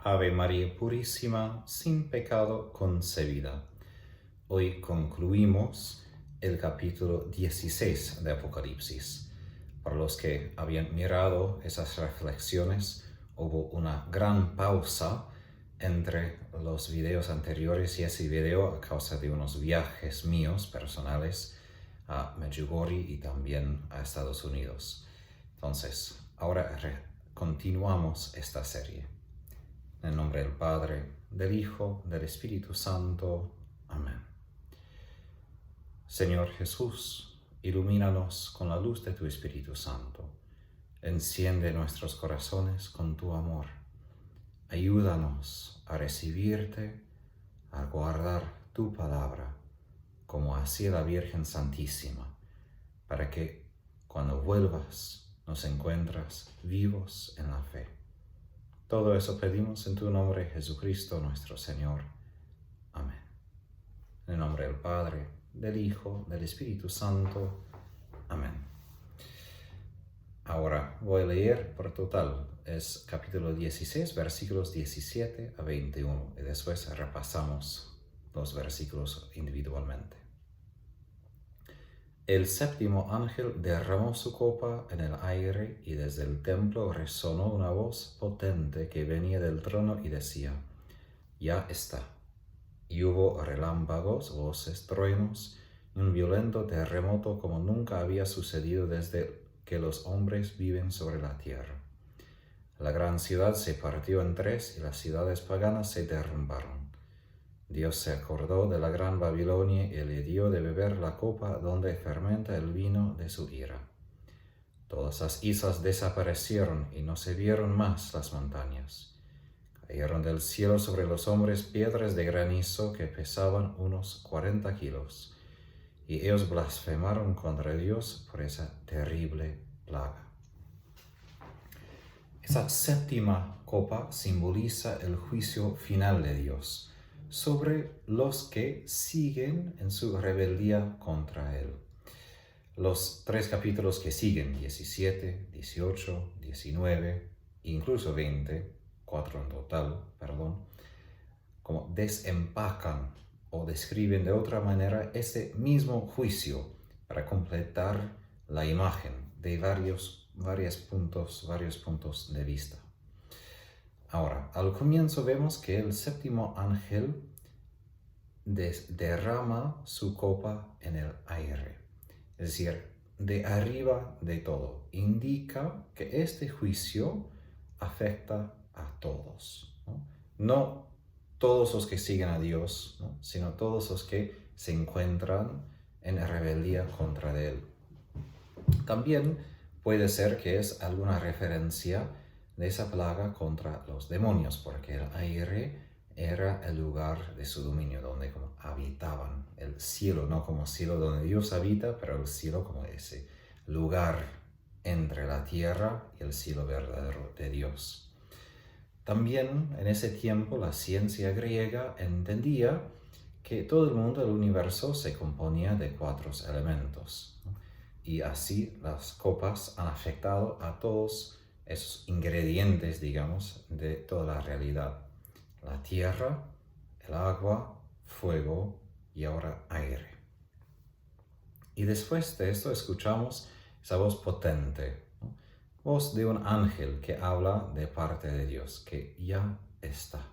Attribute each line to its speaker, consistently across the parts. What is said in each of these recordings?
Speaker 1: Ave María Purísima, sin pecado concebida. Hoy concluimos el capítulo 16 de Apocalipsis. Para los que habían mirado esas reflexiones, hubo una gran pausa entre los videos anteriores y ese video a causa de unos viajes míos personales a Medjugorje y también a Estados Unidos. Entonces, ahora continuamos esta serie. En el nombre del Padre, del Hijo, del Espíritu Santo. Amén. Señor Jesús, ilumínanos con la luz de tu Espíritu Santo. Enciende nuestros corazones con tu amor. Ayúdanos a recibirte, a guardar tu palabra, como hacía la Virgen Santísima, para que cuando vuelvas nos encuentras vivos en la fe. Todo eso pedimos en tu nombre, Jesucristo nuestro Señor. Amén. En el nombre del Padre, del Hijo, del Espíritu Santo. Amén. Ahora voy a leer por total. Es capítulo 16, versículos 17 a 21. Y después repasamos los versículos individualmente. El séptimo ángel derramó su copa en el aire y desde el templo resonó una voz potente que venía del trono y decía: ya está. Y hubo relámpagos, voces, truenos y un violento terremoto como nunca había sucedido desde que los hombres viven sobre la tierra. La gran ciudad se partió en tres y las ciudades paganas se derrumbaron. Dios se acordó de la gran Babilonia y le dio de beber la copa donde fermenta el vino de su ira. Todas las islas desaparecieron y no se vieron más las montañas. Cayeron del cielo sobre los hombres piedras de granizo que pesaban unos 40 kilos, y ellos blasfemaron contra Dios por esa terrible plaga. Esa séptima copa simboliza el juicio final de Dios sobre los que siguen en su rebeldía contra Él. Los tres capítulos que siguen, 17, 18, 19, incluso 20, 4 en total, como desempacan o describen de otra manera ese mismo juicio para completar la imagen de varios puntos de vista. Ahora, al comienzo vemos que el séptimo ángel derrama su copa en el aire, es decir, de arriba de todo. Indica que este juicio afecta a todos, no todos los que siguen a Dios, sino todos los que se encuentran en rebeldía contra Él. También puede ser que es alguna referencia de esa plaga contra los demonios, porque el aire era el lugar de su dominio, donde como habitaban el cielo, no como cielo donde Dios habita, pero el cielo como ese lugar entre la tierra y el cielo verdadero de Dios. También en ese tiempo la ciencia griega entendía que todo el mundo del universo se componía de 4 elementos, y así las copas han afectado a todos esos ingredientes, de toda la realidad. La tierra, el agua, fuego y ahora aire. Y después de esto escuchamos esa voz potente, voz de un ángel que habla de parte de Dios, que ya está.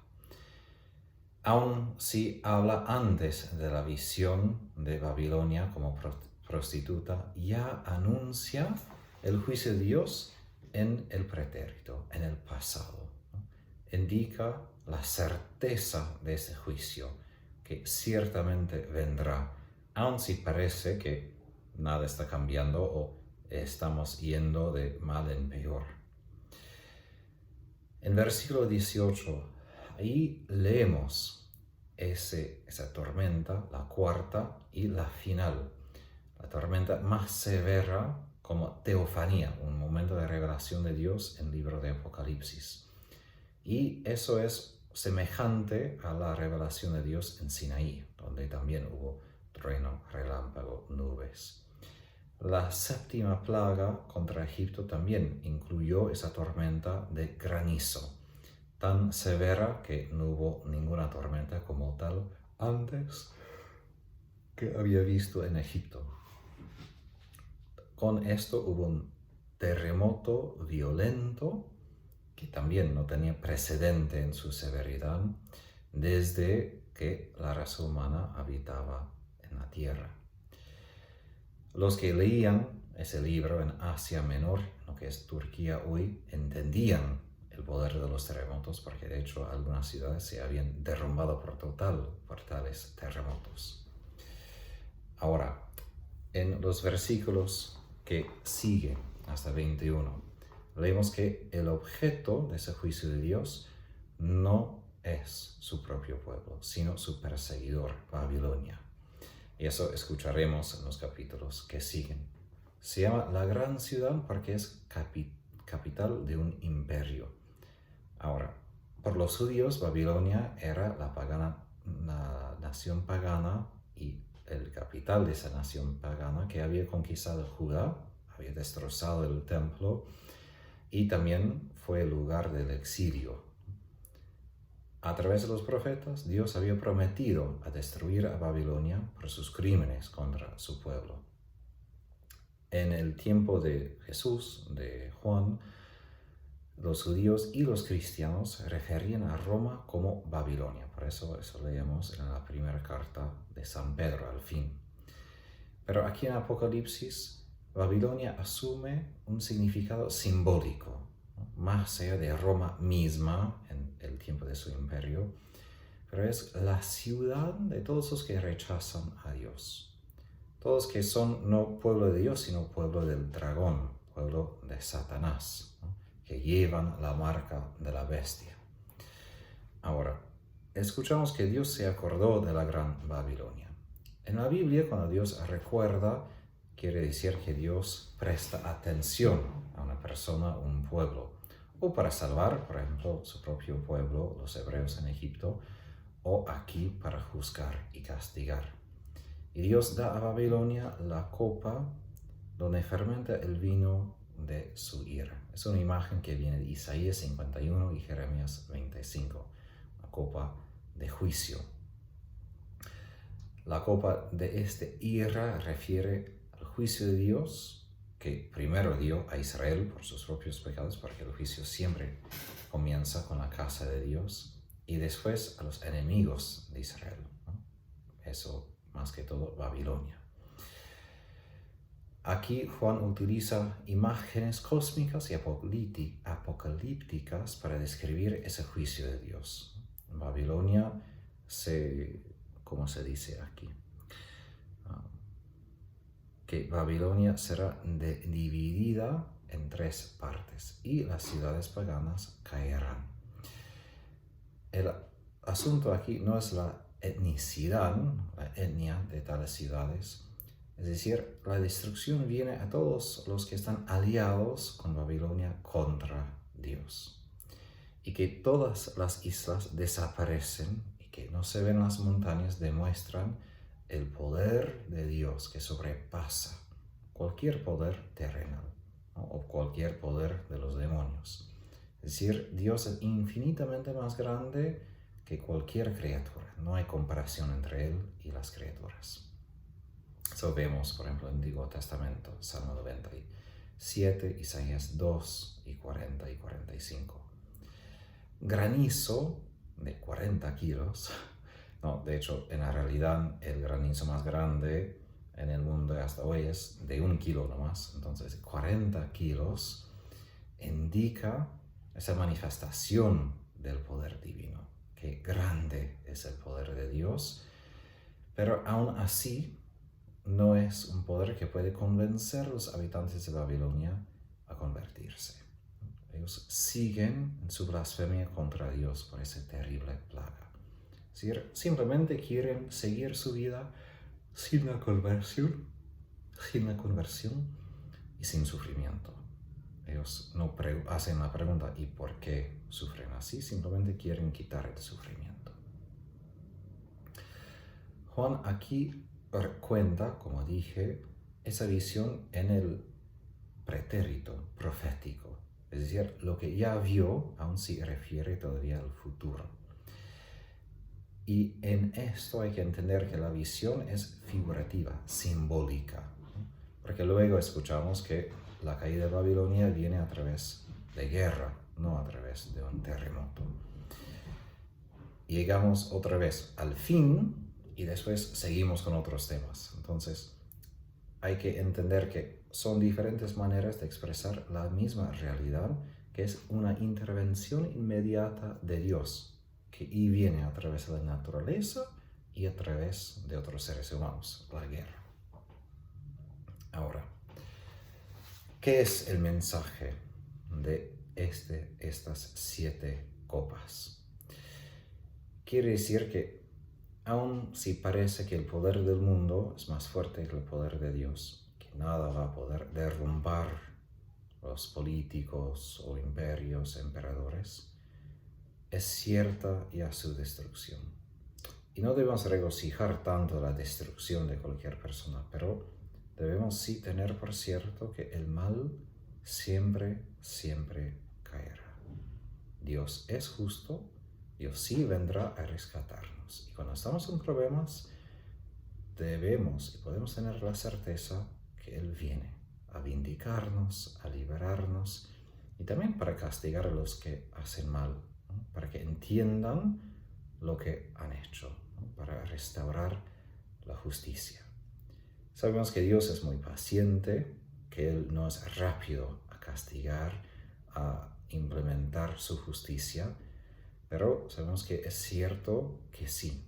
Speaker 1: Aun si habla antes de la visión de Babilonia como prostituta, ya anuncia el juicio de Dios en el pretérito, en el pasado. Indica la certeza de ese juicio, que ciertamente vendrá, aun si parece que nada está cambiando o estamos yendo de mal en peor. En versículo 18, ahí leemos esa tormenta, la cuarta y la final. La tormenta más severa como teofanía, un momento de revelación de Dios en el libro de Apocalipsis. Y eso es semejante a la revelación de Dios en Sinaí, donde también hubo trueno, relámpago, nubes. La séptima plaga contra Egipto también incluyó esa tormenta de granizo, tan severa que no hubo ninguna tormenta como tal antes que había visto en Egipto. Con esto hubo un terremoto violento que también no tenía precedente en su severidad desde que la raza humana habitaba en la tierra. Los que leían ese libro en Asia Menor, lo que es Turquía hoy, entendían el poder de los terremotos, porque de hecho algunas ciudades se habían derrumbado por tales terremotos. Ahora, en los versículos que siguen hasta 21, leemos que el objeto de ese juicio de Dios no es su propio pueblo, sino su perseguidor, Babilonia. Y eso escucharemos en los capítulos que siguen. Se llama la gran ciudad porque es capital de un imperio. Ahora, por los judíos, Babilonia era la nación pagana y el capital de esa nación pagana que había conquistado Judá, había destrozado el templo y también fue el lugar del exilio. A través de los profetas, Dios había prometido a destruir a Babilonia por sus crímenes contra su pueblo. En el tiempo de Jesús, de Juan, los judíos y los cristianos se referían a Roma como Babilonia. Por eso leemos en la primera carta de San Pedro al fin. Pero aquí en Apocalipsis, Babilonia asume un significado simbólico, ¿no? Más allá de Roma misma en el tiempo de su imperio, pero es la ciudad de todos los que rechazan a Dios. Todos que son no pueblo de Dios, sino pueblo del dragón, pueblo de Satanás, ¿no? Que llevan la marca de la bestia. Ahora, escuchamos que Dios se acordó de la gran Babilonia. En la Biblia, cuando Dios recuerda, quiere decir que Dios presta atención a una persona, un pueblo, o para salvar, por ejemplo, su propio pueblo, los hebreos en Egipto, o aquí para juzgar y castigar. Y Dios da a Babilonia la copa donde fermenta el vino de su ira. Es una imagen que viene de Isaías 51 y Jeremías 25, una copa de juicio. La copa de este ira refiere al juicio de Dios, que primero dio a Israel por sus propios pecados, porque el juicio siempre comienza con la casa de Dios, y después a los enemigos de Israel, ¿no? Eso más que todo Babilonia. Aquí Juan utiliza imágenes cósmicas y apocalípticas para describir ese juicio de Dios. Babilonia ¿cómo se dice aquí? Que Babilonia será dividida en 3 partes y las ciudades paganas caerán. El asunto aquí no es la etnicidad, la etnia de tales ciudades, es decir, la destrucción viene a todos los que están aliados con Babilonia contra Dios. Y que todas las islas desaparecen y que no se ven las montañas demuestran el poder de Dios que sobrepasa cualquier poder terrenal, ¿no? O cualquier poder de los demonios. Es decir, Dios es infinitamente más grande que cualquier criatura. No hay comparación entre Él y las criaturas. Eso vemos, por ejemplo, en el Antiguo Testamento, Salmo 97, Isaías 2 y 40 y 45. Granizo de 40 kilos. No, de hecho, en la realidad, el granizo más grande en el mundo hasta hoy es de 1 kilo nomás. Entonces, 40 kilos indica esa manifestación del poder divino. Qué grande es el poder de Dios. Pero aún así, no es un poder que puede convencer a los habitantes de Babilonia a convertirse. Ellos siguen en su blasfemia contra Dios por esa terrible plaga. Es decir, simplemente quieren seguir su vida sin la conversión y sin sufrimiento. Ellos no hacen la pregunta ¿y por qué sufren así? Simplemente quieren quitar el sufrimiento. Juan aquí cuenta, como dije, esa visión en el pretérito profético. Es decir, lo que ya vio aún se refiere todavía al futuro. Y en esto hay que entender que la visión es figurativa, simbólica, ¿no? Porque luego escuchamos que la caída de Babilonia viene a través de guerra, no a través de un terremoto. Llegamos otra vez al fin y después seguimos con otros temas. Entonces, hay que entender que son diferentes maneras de expresar la misma realidad, que es una intervención inmediata de Dios, que y viene a través de la naturaleza y a través de otros seres humanos, la guerra. Ahora, ¿qué es el mensaje de estas 7 copas? Quiere decir que aun si parece que el poder del mundo es más fuerte que el poder de Dios, que nada va a poder derrumbar los políticos o imperios, emperadores, es cierta ya su destrucción. Y no debemos regocijar tanto la destrucción de cualquier persona, pero debemos sí tener por cierto que el mal siempre, siempre caerá. Dios es justo, Dios sí vendrá a rescatarnos. Y cuando estamos en problemas, debemos y podemos tener la certeza que Él viene a vindicarnos, a liberarnos y también para castigar a los que hacen mal, ¿no? Para que entiendan lo que han hecho, ¿no? Para restaurar la justicia. Sabemos que Dios es muy paciente, que Él no es rápido a castigar, a implementar su justicia, pero sabemos que es cierto que sí,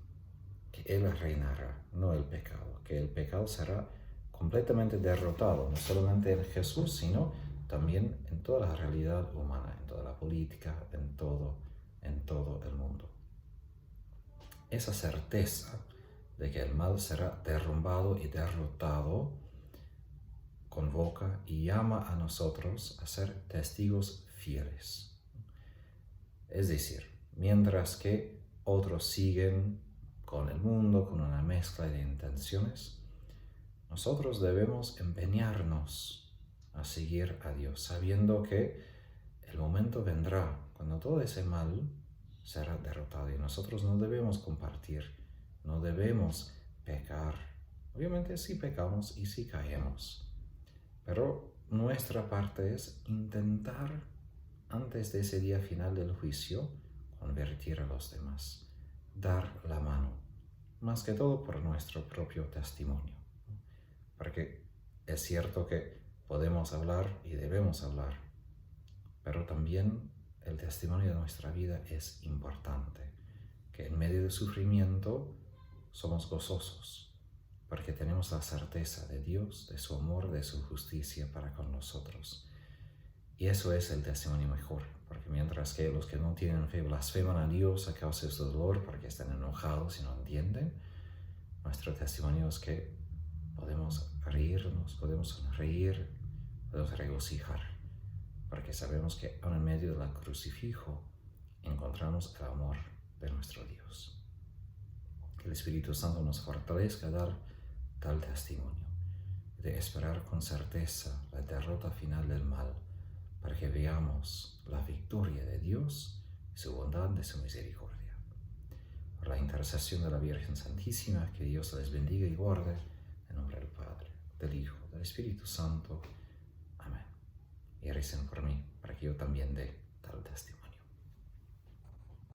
Speaker 1: que Él reinará, no el pecado, que el pecado será completamente derrotado, no solamente en Jesús, sino también en toda la realidad humana, en toda la política, en todo el mundo. Esa certeza de que el mal será derrumbado y derrotado convoca y llama a nosotros a ser testigos fieles. Es decir, mientras que otros siguen con el mundo, con una mezcla de intenciones, nosotros debemos empeñarnos a seguir a Dios, sabiendo que el momento vendrá cuando todo ese mal será derrotado y nosotros no debemos compartir, no debemos pecar. Obviamente sí pecamos y sí caemos, pero nuestra parte es intentar, antes de ese día final del juicio, convertir a los demás, dar la mano, más que todo por nuestro propio testimonio. Porque es cierto que podemos hablar y debemos hablar, pero también el testimonio de nuestra vida es importante, que en medio del sufrimiento somos gozosos, porque tenemos la certeza de Dios, de su amor, de su justicia para con nosotros. Y eso es el testimonio mejor, porque mientras que los que no tienen fe blasfeman a Dios a causa de su dolor porque están enojados y no entienden, nuestro testimonio es que podemos reírnos, podemos sonreír, podemos regocijar, porque sabemos que aun en medio del crucifijo encontramos el amor de nuestro Dios. Que el Espíritu Santo nos fortalezca a dar tal testimonio, de esperar con certeza la derrota final del mal, para que veamos la victoria de Dios y su bondad de su misericordia. Por la intercesión de la Virgen Santísima, que Dios les bendiga y guarde, en nombre del Padre, del Hijo, del Espíritu Santo. Amén. Y recen por mí, para que yo también dé tal testimonio.